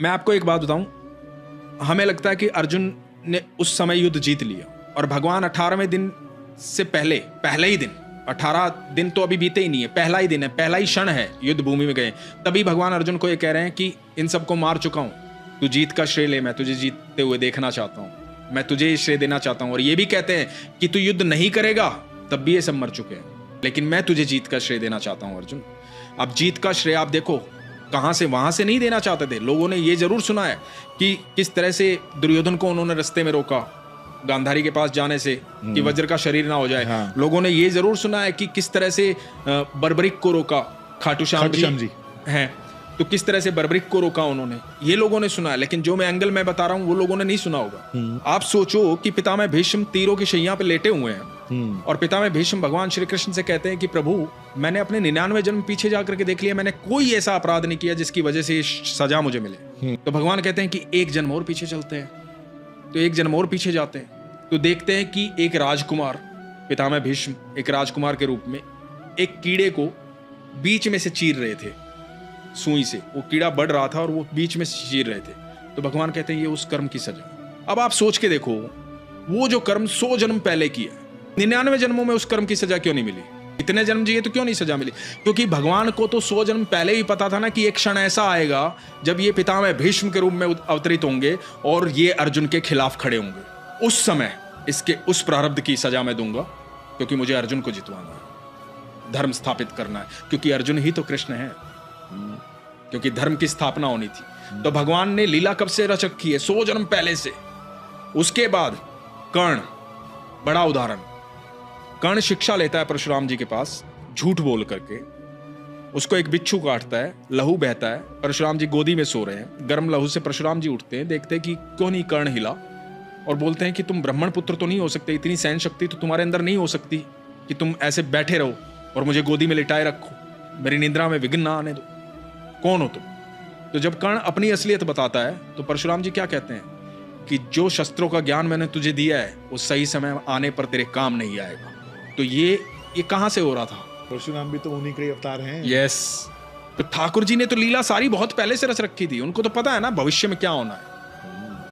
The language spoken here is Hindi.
मैं आपको एक बात बताऊं, हमें लगता है कि अर्जुन ने उस समय युद्ध जीत लिया और भगवान 18वें दिन से पहले ही दिन, 18 दिन तो अभी बीते ही नहीं है, पहला ही दिन है, पहला ही क्षण है युद्ध भूमि में गए, तभी भगवान अर्जुन को ये कह रहे हैं कि इन सबको मार चुका हूं, तू जीत का श्रेय ले, मैं तुझे जीतते हुए देखना चाहता हूं, मैं तुझे ये श्रेय देना चाहता हूं। और ये भी कहते हैं कि तू युद्ध नहीं करेगा तब भी ये सब मर चुके हैं, लेकिन मैं तुझे जीत का श्रेय देना चाहता हूं अर्जुन। अब जीत का श्रेय आप देखो कहां से, वहां से नहीं देना चाहते थे। लोगों ने ये जरूर सुना है कि किस तरह से दुर्योधन को उन्होंने रास्ते में रोका गांधारी के पास जाने से कि वज्र का शरीर ना हो जाए। हाँ। लोगों ने ये जरूर सुना है कि किस तरह से बर्बरिक को रोका, खाटू श्याम जी हैं, तो किस तरह से बर्बरिक को रोका उन्होंने, ये लोगों ने सुना है। लेकिन जो मैं एंगल में बता रहा हूं वो लोगों ने नहीं सुना होगा। आप सोचो कि पितामह भीष्म तीरों की शैया पे लेटे हुए हैं और पितामह भीष्म भगवान श्री कृष्ण से कहते हैं कि प्रभु मैंने अपने 99 जन्म पीछे जाकर के देख लिया, मैंने कोई ऐसा अपराध नहीं किया जिसकी वजह से सजा मुझे मिले। तो भगवान कहते हैं कि एक जन्म और पीछे चलते हैं। तो एक जन्म और पीछे जाते हैं तो देखते हैं कि एक राजकुमार, पितामह भीष्म एक राजकुमार के रूप में एक कीड़े को बीच में से चीर रहे थे सुई से। वो कीड़ा बढ़ रहा था और वो बीच में से चीर रहे थे। तो भगवान कहते हैं ये उस कर्म की सजा। अब आप सोच के देखो, वो जो कर्म 100 जन्म पहले किया, 99 जन्मों में उस कर्म की सजा क्यों नहीं मिली? इतने जन्म जिए तो क्यों नहीं सजा मिली? क्योंकि भगवान को तो 100 जन्म पहले ही पता था ना कि एक क्षण ऐसा आएगा जब ये पितामह भीष्म के रूप में अवतरित होंगे और ये अर्जुन के खिलाफ खड़े होंगे। उस समय इसके उस प्रारब्ध की सजा मैं दूंगा, क्योंकि मुझे अर्जुन को जितवाना है, धर्म स्थापित करना है, क्योंकि अर्जुन ही तो कृष्ण है, क्योंकि धर्म की स्थापना होनी थी। तो भगवान ने लीला कब से रच रखी है? 100 जन्म पहले से। उसके बाद कर्ण, बड़ा उदाहरण, कर्ण शिक्षा लेता है परशुराम जी के पास झूठ बोल करके, उसको एक बिच्छू काटता है, लहू बहता है, परशुराम जी गोदी में सो रहे हैं, गर्म लहू से परशुराम जी उठते हैं, देखते हैं कि क्यों नहीं कर्ण हिला, और बोलते हैं कि तुम ब्राह्मण पुत्र तो नहीं हो सकते, इतनी सहन शक्ति तो तुम्हारे अंदर नहीं हो सकती कि तुम ऐसे बैठे रहो और मुझे गोदी में लिटाए रखो, मेरी निद्रा में विघ्न ना आने दो, कौन हो तुम? तो जब कर्ण अपनी असलियत बताता है तो परशुराम जी क्या कहते हैं कि जो शस्त्रों का ज्ञान मैंने तुझे दिया है वो सही समय आने पर तेरे काम नहीं आएगा। तो ये कहां से हो रहा था? परशुराम भी तो उन्हीं के अवतार हैं। यस। तो ठाकुर जी ने तो लीला सारी बहुत पहले से रच रखी थी, उनको तो पता है ना भविष्य में क्या होना है।